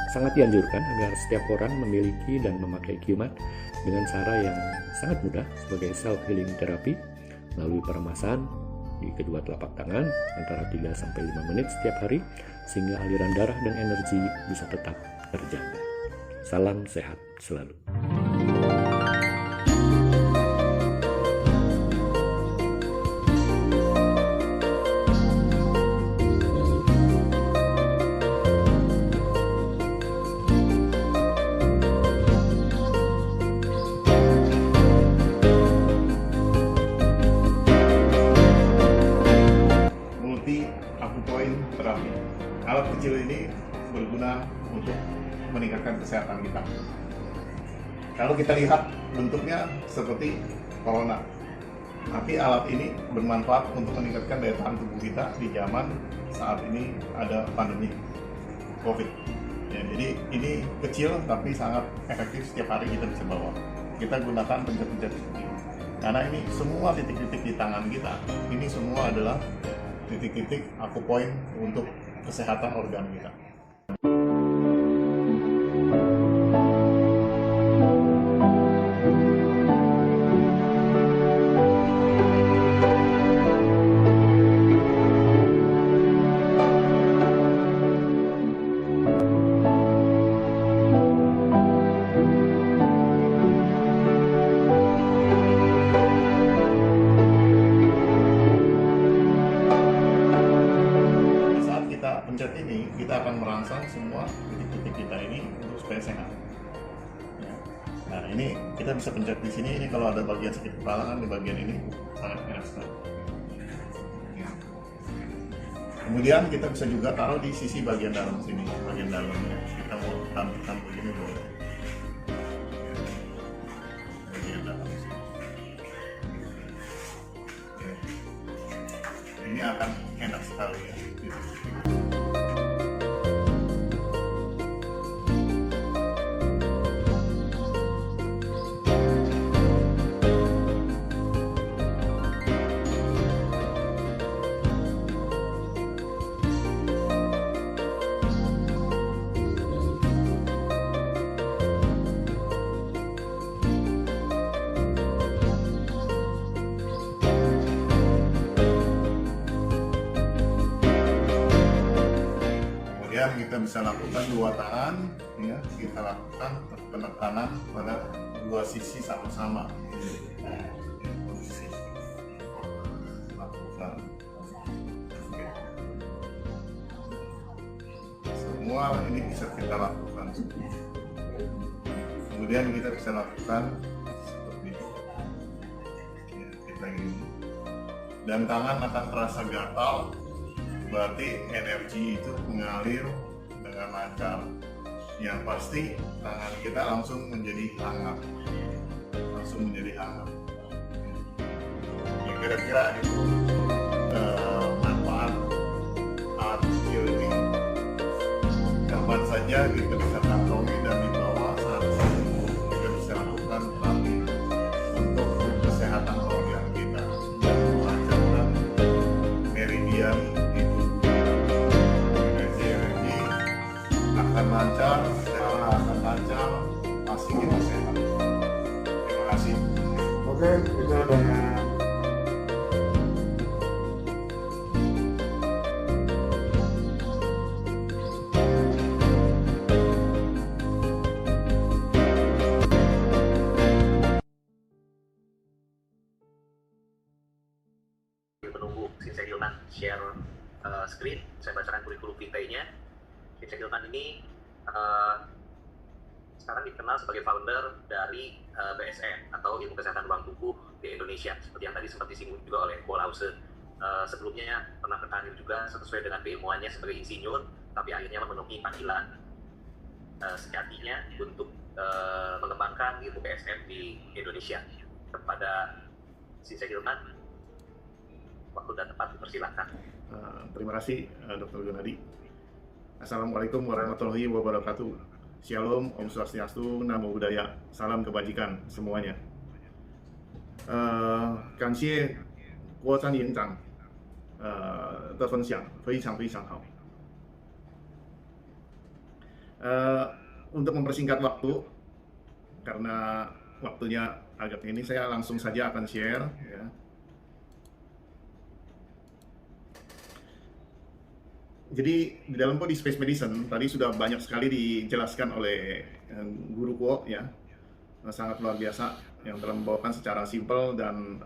sangat dianjurkan agar setiap orang memiliki dan memakai Qmat dengan cara yang sangat mudah sebagai self-healing therapy melalui peremasan di kedua telapak tangan antara 3-5 menit setiap hari sehingga aliran darah dan energi bisa tetap terjaga. Salam sehat selalu. Akupoint terapi. Alat kecil ini berguna untuk meningkatkan kesehatan kita. Kalau kita lihat bentuknya seperti corona, tapi alat ini bermanfaat untuk meningkatkan daya tahan tubuh kita di zaman saat ini ada pandemi COVID. Ya, jadi ini kecil tapi sangat efektif, setiap hari kita bisa bawa. Kita gunakan pencet-pencet ini. Karena ini semua titik-titik di tangan kita, ini semua adalah titik-titik akupoint untuk kesehatan organ kita. Pencet ini kita akan merangsang semua titik-titik kita ini untuk supaya sehat. Ya. Nah ini kita bisa pencet di sini. Ini kalau ada bagian sakit kepala kan di bagian ini sangat enak sekali. Ya. Kemudian kita bisa juga taruh di sisi bagian dalam sini, bagian dalamnya. Kita mau tampilkan begini boleh. Bagian dalam sini. Ya. Ini akan enak sekali ya. Kita bisa lakukan dua tangan, ya, kita lakukan penekanan pada dua sisi sama-sama. Lakukan. Semua ini bisa kita lakukan. Kemudian kita bisa lakukan seperti ini. Ya, kita ini. Dan tangan akan terasa gatal. Berarti energi itu mengalir dengan lancar. Yang pasti tangan kita langsung menjadi hangat, Ya, kira-kira itu manfaat alat kecil ini. Kapan saja kita bisa kantongi dan dibawa saat kita bisa lakukan terapi untuk kesehatan organ kita dan melancarkan meridian. Akan lancar, akan lancar, pasti kita sehat. Terima kasih. Oke, itu dengan menunggu Shin Gilman share screen, saya bacakan kurikulum vitae-nya. Shin Gilman ini sekarang dikenal sebagai founder dari BSN atau Ilmu Kesehatan Ruang Tubuh di Indonesia, seperti yang tadi sempat disinggung juga oleh Paul Hause. Sebelumnya pernah berkarir juga sesuai dengan keilmuannya sebagai insinyur, tapi akhirnya memenuhi panggilan sejatinya untuk mengembangkan ilmu BSN di Indonesia. Kepada Shin Gilman, waktu dan tempat dipersilakan. Terima kasih Dr. Gunadi. Assalamualaikum warahmatullahi wabarakatuh. Shalom, Om Swastiastu, Namo Buddhaya, salam kebajikan semuanya. 感谢郭张营长的分享，非常非常好。Untuk mempersingkat waktu, karena waktunya agak ini, saya langsung saja akan share ya. Jadi di dalam body space medicine tadi sudah banyak sekali dijelaskan oleh Guru Kuo ya, sangat luar biasa yang telah membawakan secara simpel dan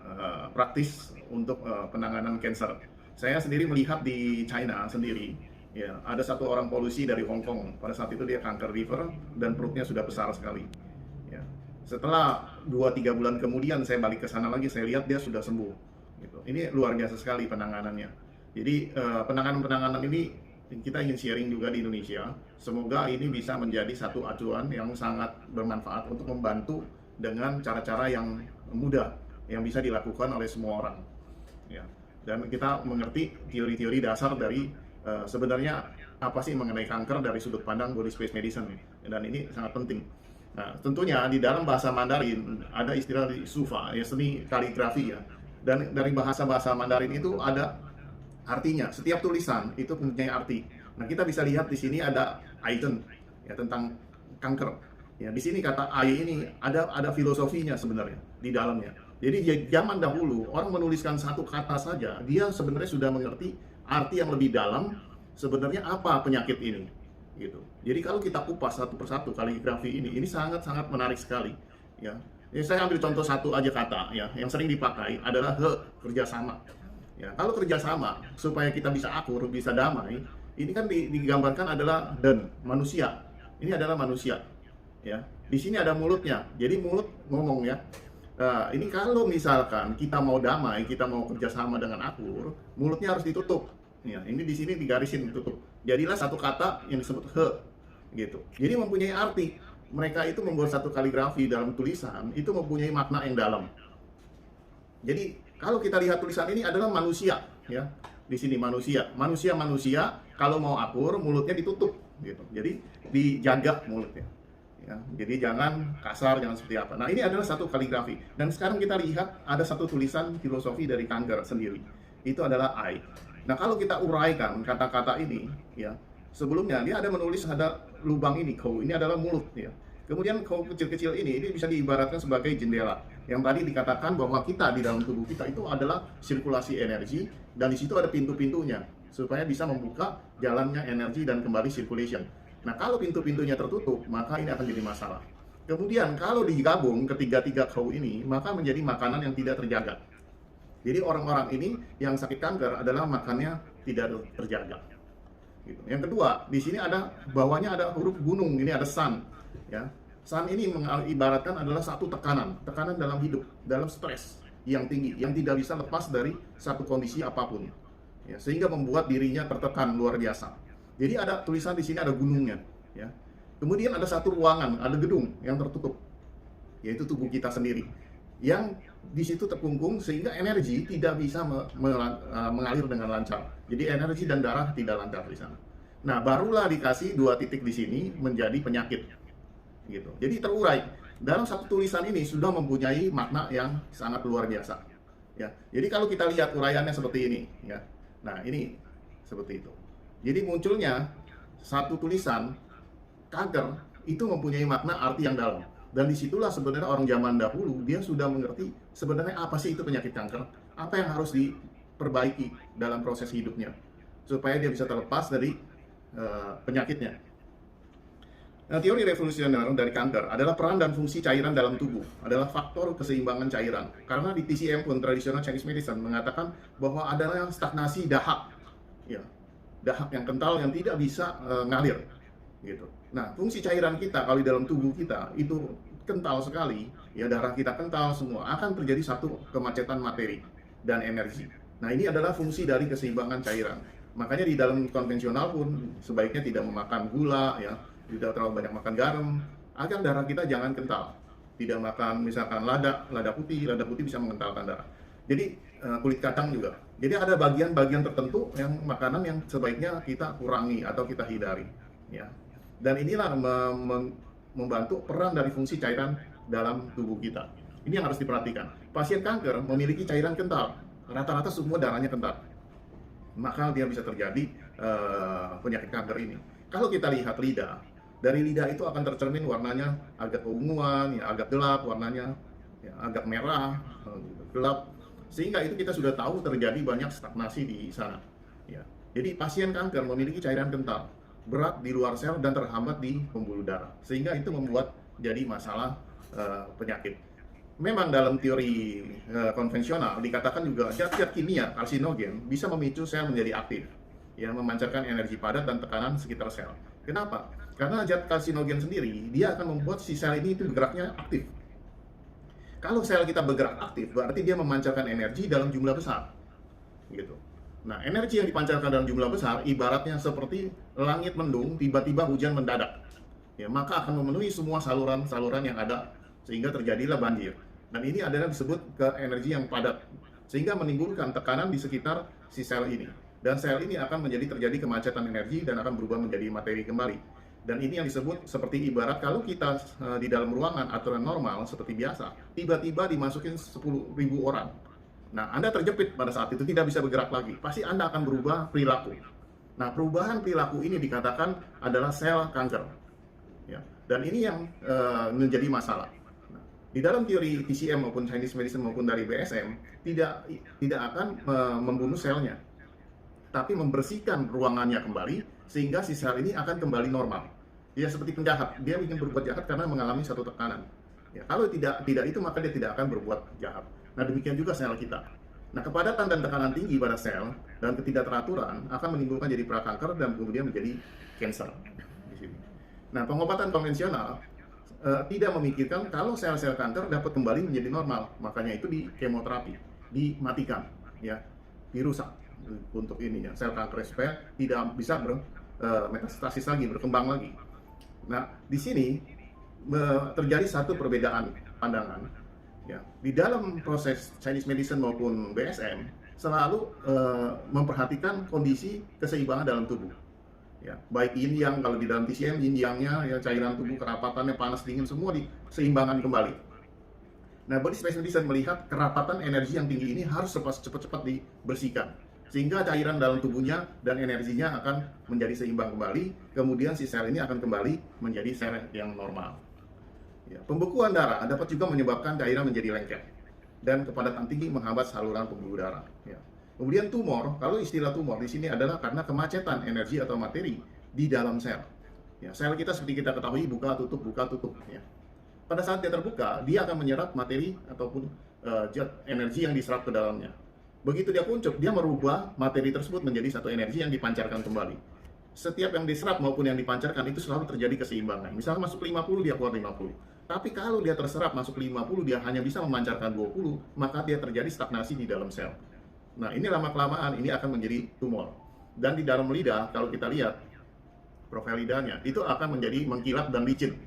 praktis untuk penanganan kanker. Saya sendiri melihat di China sendiri ya, ada satu orang polusi dari Hong Kong, pada saat itu dia kanker liver dan perutnya sudah besar sekali ya. Setelah 2-3 bulan kemudian saya balik ke sana lagi, saya lihat dia sudah sembuh gitu. Ini luar biasa sekali penanganannya. Jadi penanganan-penanganan ini kita ingin sharing juga di Indonesia. Semoga ini bisa menjadi satu acuan yang sangat bermanfaat untuk membantu dengan cara-cara yang mudah yang bisa dilakukan oleh semua orang. Ya. Dan kita mengerti teori-teori dasar dari sebenarnya apa sih mengenai kanker dari sudut pandang body space medicine, dan ini sangat penting. Nah, tentunya di dalam bahasa Mandarin ada istilah sufa, ya, seni kaligrafi ya. Dan dari bahasa-bahasa Mandarin itu ada artinya, setiap tulisan itu mempunyai arti. Nah, kita bisa lihat di sini ada item ya tentang kanker. Ya, di sini kata ai ini ada filosofinya sebenarnya di dalamnya. Jadi zaman dahulu orang menuliskan satu kata saja, dia sebenarnya sudah mengerti arti yang lebih dalam sebenarnya apa penyakit ini. Gitu. Jadi kalau kita kupas satu persatu kaligrafi ini sangat-sangat menarik sekali. Ya. Jadi saya ambil contoh satu aja kata ya, yang sering dipakai adalah kerjasama. Ya, kalau kerjasama supaya kita bisa akur, bisa damai, ini kan digambarkan adalah dan manusia. Ini adalah manusia. Ya, di sini ada mulutnya. Jadi mulut ngomong ya. Nah, ini kalau misalkan kita mau damai, kita mau kerjasama dengan akur, mulutnya harus ditutup. Ya, ini di sini digarisin ditutup. Jadilah satu kata yang disebut gitu. Jadi mempunyai arti. Mereka itu membuat satu kaligrafi dalam tulisan itu mempunyai makna yang dalam. Jadi kalau kita lihat tulisan ini adalah manusia, ya. Di sini manusia, kalau mau akur mulutnya ditutup, gitu. Jadi dijaga mulutnya, ya. Jadi jangan kasar, jangan seperti apa. Nah, ini adalah satu kaligrafi. Dan sekarang kita lihat ada satu tulisan filosofi dari kanker sendiri. Itu adalah I. Nah, kalau kita uraikan kata-kata ini, ya, sebelumnya dia ada menulis ada lubang ini, kou. Ini adalah mulut, ya. Kemudian kou kecil-kecil ini bisa diibaratkan sebagai jendela. Yang tadi dikatakan bahwa kita di dalam tubuh kita itu adalah sirkulasi energi, dan di situ ada pintu-pintunya supaya bisa membuka jalannya energi dan kembali circulation. Nah, kalau pintu-pintunya tertutup, maka ini akan jadi masalah. Kemudian kalau digabung ketiga-tiga kou ini, maka menjadi makanan yang tidak terjaga. Jadi orang-orang ini yang sakit kanker adalah makannya tidak terjaga. Gitu. Yang kedua, di sini ada bawahnya ada huruf gunung, ini ada sun, ya. Sun ini mengibaratkan adalah satu tekanan dalam hidup, dalam stres yang tinggi, yang tidak bisa lepas dari satu kondisi apapun, ya, sehingga membuat dirinya tertekan luar biasa. Jadi ada tulisan di sini ada gunungnya, ya. Kemudian ada satu ruangan, ada gedung yang tertutup, yaitu tubuh kita sendiri, yang di situ terkungkung sehingga energi tidak bisa mengalir dengan lancar. Jadi energi dan darah tidak lancar di sana. Nah, barulah dikasih 2 titik di sini menjadi penyakit. Gitu. Jadi terurai dalam satu tulisan ini sudah mempunyai makna yang sangat luar biasa. Ya. Jadi kalau kita lihat uraiannya seperti ini, ya. Nah, ini seperti itu. Jadi munculnya satu tulisan kanker itu mempunyai makna arti yang dalam. Dan disitulah sebenarnya orang zaman dahulu dia sudah mengerti sebenarnya apa sih itu penyakit kanker, apa yang harus diperbaiki dalam proses hidupnya supaya dia bisa terlepas dari penyakitnya. Nah, teori revolusioner dari kanker adalah peran dan fungsi cairan dalam tubuh adalah faktor keseimbangan cairan. Karena di TCM pun tradisional Chinese medicine mengatakan bahwa adanya stagnasi dahak, ya, dahak yang kental yang tidak bisa ngalir, gitu. Nah, fungsi cairan kita kalau di dalam tubuh kita itu kental sekali, ya, darah kita kental semua, akan terjadi satu kemacetan materi dan energi. Nah, ini adalah fungsi dari keseimbangan cairan. Makanya di dalam konvensional pun sebaiknya tidak memakan gula, ya, tidak terlalu banyak makan garam, agar darah kita jangan kental. Tidak makan misalkan lada putih bisa mengentalkan darah. Jadi kulit kacang juga. Jadi ada bagian-bagian tertentu yang makanan yang sebaiknya kita kurangi atau kita hindari, ya. Dan inilah membantu peran dari fungsi cairan dalam tubuh kita. Ini yang harus diperhatikan. Pasien kanker memiliki cairan kental. Rata-rata semua darahnya kental. Maka dia bisa terjadi penyakit kanker ini. Kalau kita lihat lidah, Dari lidah itu akan tercermin warnanya agak keunguan, ya agak gelap warnanya, ya agak merah, gelap. Sehingga itu kita sudah tahu terjadi banyak stagnasi di sana. Ya. Jadi pasien kanker memiliki cairan kental, berat di luar sel dan terhambat di pembuluh darah. Sehingga itu membuat jadi masalah penyakit. Memang dalam teori konvensional dikatakan juga zat-zat kimia karsinogen bisa memicu sel menjadi aktif, ya memancarkan energi padat dan tekanan sekitar sel. Kenapa? Karena zat karsinogen sendiri dia akan membuat si sel ini itu bergeraknya aktif. Kalau sel kita bergerak aktif, berarti dia memancarkan energi dalam jumlah besar, gitu. Nah, energi yang dipancarkan dalam jumlah besar ibaratnya seperti langit mendung, tiba-tiba hujan mendadak. Ya, maka akan memenuhi semua saluran-saluran yang ada sehingga terjadilah banjir. Dan ini adalah disebut ke energi yang padat sehingga menimbulkan tekanan di sekitar si sel ini. Dan sel ini akan menjadi terjadi kemacetan energi dan akan berubah menjadi materi kembali. Dan ini yang disebut seperti ibarat kalau kita di dalam ruangan aturan normal seperti biasa, tiba-tiba dimasukin 10.000 orang. Nah, Anda terjepit pada saat itu tidak bisa bergerak lagi. Pasti Anda akan berubah perilaku. Nah, perubahan perilaku ini dikatakan adalah sel kanker. Ya. Dan ini yang menjadi masalah. Nah, di dalam teori TCM maupun Chinese Medicine maupun dari BSM tidak akan membunuh selnya, tapi membersihkan ruangannya kembali sehingga si sel ini akan kembali normal. Ya seperti penjahat, dia ingin berbuat jahat karena mengalami satu tekanan. Ya, kalau tidak itu maka dia tidak akan berbuat jahat. Nah, demikian juga sel kita. Nah, kepadatan dan tekanan tinggi pada sel dan ketidakteraturan akan menimbulkan jadi prakanker dan kemudian menjadi kanker. Nah, pengobatan konvensional tidak memikirkan kalau sel-sel kanker dapat kembali menjadi normal. Makanya itu di kemoterapi, dimatikan, ya, dirusak untuk ininya sel kanker supaya tidak bisa metastasis lagi, berkembang lagi. Nah, di sini terjadi satu perbedaan pandangan. Ya, di dalam proses Chinese Medicine maupun BSM selalu memperhatikan kondisi keseimbangan dalam tubuh. Ya, baik yin yang, kalau di dalam TCM yin yang-nya, ya cairan tubuh, kerapatannya, panas dingin semua diseimbangkan kembali. Nah, body space medicine melihat kerapatan energi yang tinggi ini harus cepat-cepat dibersihkan sehingga cairan dalam tubuhnya dan energinya akan menjadi seimbang kembali, kemudian si sel ini akan kembali menjadi sel yang normal. Ya, pembekuan darah dapat juga menyebabkan cairan menjadi lengket dan kepadatan tinggi menghambat saluran pembuluh darah. Ya. Kemudian tumor, kalau istilah tumor di sini adalah karena kemacetan energi atau materi di dalam sel. Ya, sel kita seperti kita ketahui buka tutup. Ya. Pada saat dia terbuka, dia akan menyerap materi ataupun zat energi yang diserap ke dalamnya. Begitu dia kuncup, dia merubah materi tersebut menjadi satu energi yang dipancarkan kembali. Setiap yang diserap maupun yang dipancarkan itu selalu terjadi keseimbangan. Misalnya masuk 50, dia keluar 50. Tapi kalau dia terserap masuk 50, dia hanya bisa memancarkan 20, maka dia terjadi stagnasi di dalam sel. Nah, ini lama-kelamaan ini akan menjadi tumor. Dan di dalam lidah, kalau kita lihat profil lidahnya, itu akan menjadi mengkilap dan licin.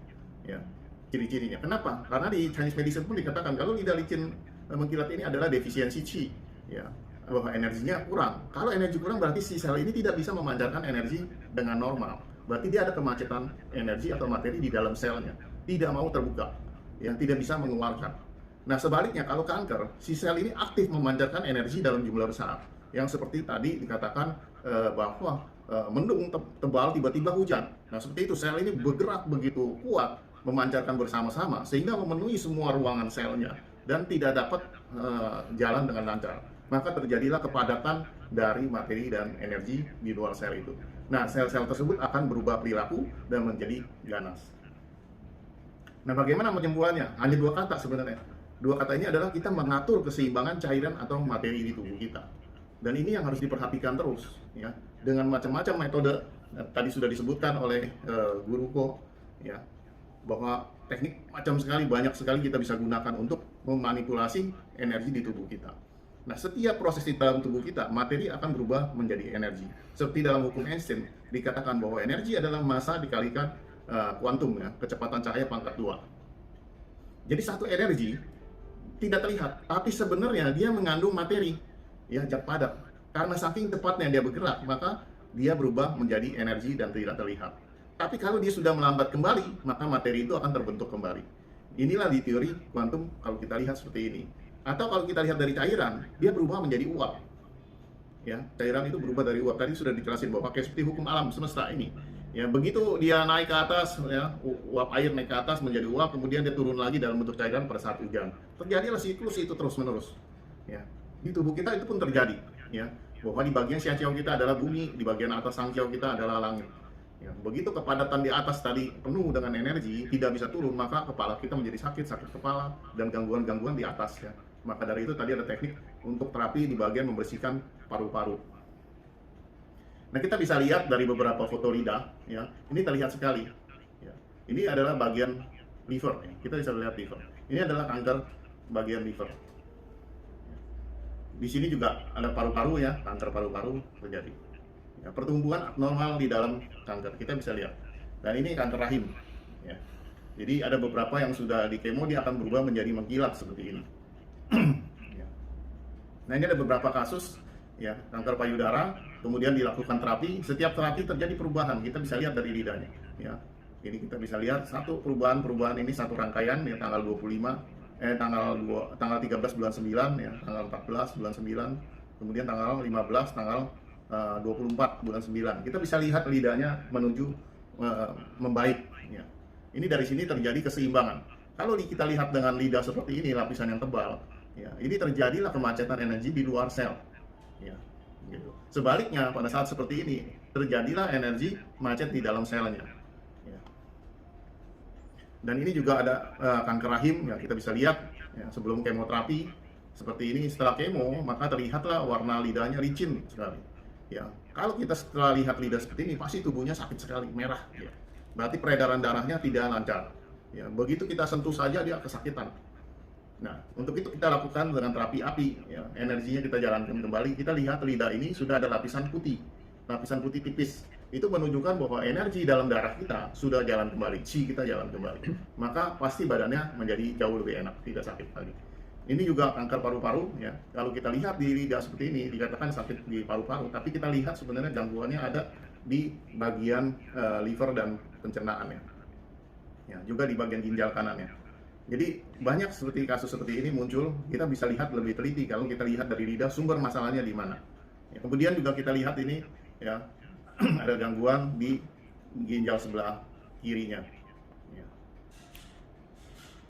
Ya, ciri-cirinya. Kenapa? Karena di Chinese Medicine pun dikatakan kalau lidah licin mengkilat ini adalah defisiensi Qi. Ya, bahwa energinya kurang. Kalau energi kurang berarti si sel ini tidak bisa memancarkan energi dengan normal. Berarti dia ada kemacetan energi atau materi di dalam selnya, tidak mau terbuka, yang tidak bisa mengeluarkan. Nah, sebaliknya kalau kanker, si sel ini aktif memancarkan energi dalam jumlah besar. Yang seperti tadi dikatakan bahwa mendung tebal tiba-tiba hujan. Nah, seperti itu sel ini bergerak begitu kuat memancarkan bersama-sama sehingga memenuhi semua ruangan selnya dan tidak dapat jalan dengan lancar. Maka terjadilah kepadatan dari materi dan energi di luar sel itu. Nah, sel-sel tersebut akan berubah perilaku dan menjadi ganas. Nah, bagaimana penyembuhannya? Hanya dua kata sebenarnya. Dua kata ini adalah kita mengatur keseimbangan cairan atau materi di tubuh kita. Dan ini yang harus diperhatikan terus, ya, dengan macam-macam metode. Tadi sudah disebutkan oleh Guru Ko, ya, bahwa teknik macam sekali, banyak sekali kita bisa gunakan untuk memanipulasi energi di tubuh kita. Nah, setiap proses di dalam tubuh kita, materi akan berubah menjadi energi. Seperti dalam hukum Einstein, dikatakan bahwa energi adalah massa dikalikan kuantum, ya, kecepatan cahaya pangkat 2. Jadi satu energi tidak terlihat, tapi sebenarnya dia mengandung materi, ya, zat padat. Karena saking tepatnya dia bergerak, maka dia berubah menjadi energi dan tidak terlihat. Tapi kalau dia sudah melambat kembali, maka materi itu akan terbentuk kembali. Inilah di teori kuantum kalau kita lihat seperti ini. Atau kalau kita lihat dari cairan, dia berubah menjadi uap. Ya, cairan itu berubah dari uap. Tadi sudah dijelasin bahwa kayak seperti hukum alam semesta ini. Ya, begitu dia naik ke atas, ya, uap air naik ke atas menjadi uap, kemudian dia turun lagi dalam bentuk cairan pada saat hujan. Terjadilah siklus itu terus-menerus. Ya, di tubuh kita itu pun terjadi. Ya, bahwa di bagian siang kita adalah bumi, di bagian atas sangkiau kita adalah langit. Ya, begitu kepadatan di atas tadi penuh dengan energi, tidak bisa turun, maka kepala kita menjadi sakit kepala, dan gangguan-gangguan di atas. Ya. Maka dari itu tadi ada teknik untuk terapi di bagian membersihkan paru-paru. Nah, kita bisa lihat dari beberapa foto lidah, ya, ini terlihat sekali. Ya. Ini adalah bagian liver, ya. Kita bisa lihat liver. Ini adalah kanker bagian liver. Di sini juga ada paru-paru, ya, kanker paru-paru terjadi. Ya, pertumbuhan abnormal di dalam kanker kita bisa lihat. Dan ini kanker rahim. Ya. Jadi ada beberapa yang sudah di kemo dia akan berubah menjadi mengkilat seperti ini. Ya. Nah, ini ada beberapa kasus, ya, kanker payudara, kemudian dilakukan terapi. Setiap terapi terjadi perubahan, kita bisa lihat dari lidahnya. Ya, ini kita bisa lihat satu perubahan ini satu rangkaian, ya, tanggal 13 bulan 9, ya, tanggal 14 bulan 9, kemudian tanggal 15, tanggal 24 bulan 9. Kita bisa lihat lidahnya menuju membaik. Ya. Ini dari sini terjadi keseimbangan. Kalau kita lihat dengan lidah seperti ini, lapisan yang tebal, ya, ini terjadilah kemacetan energi di luar sel. Ya, gitu. Sebaliknya pada saat seperti ini terjadilah energi macet di dalam selnya. Ya. Dan ini juga ada kanker rahim, ya, kita bisa lihat, ya, sebelum kemoterapi seperti ini. Setelah kemo maka terlihatlah warna lidahnya licin sekali. Ya, kalau kita setelah lihat lidah seperti ini pasti tubuhnya sakit sekali, merah. Ya. Berarti peredaran darahnya tidak lancar. Ya, begitu kita sentuh saja dia kesakitan. Nah, untuk itu kita lakukan dengan terapi api, ya, energinya kita jalankan kembali. Kita lihat lidah ini sudah ada lapisan putih tipis. Itu menunjukkan bahwa energi dalam darah kita sudah jalan kembali, qi kita jalan kembali. Maka pasti badannya menjadi jauh lebih enak, tidak sakit lagi. Ini juga kanker paru-paru, ya. Kalau kita lihat di lidah seperti ini dikatakan sakit di paru-paru, tapi kita lihat sebenarnya gangguannya ada di bagian liver dan pencernaannya. Ya, juga di bagian ginjal kanannya. Jadi banyak seperti kasus seperti ini muncul, kita bisa lihat lebih teliti kalau kita lihat dari lidah sumber masalahnya di mana. Ya, kemudian juga kita lihat ini, ya, ada gangguan di ginjal sebelah kirinya.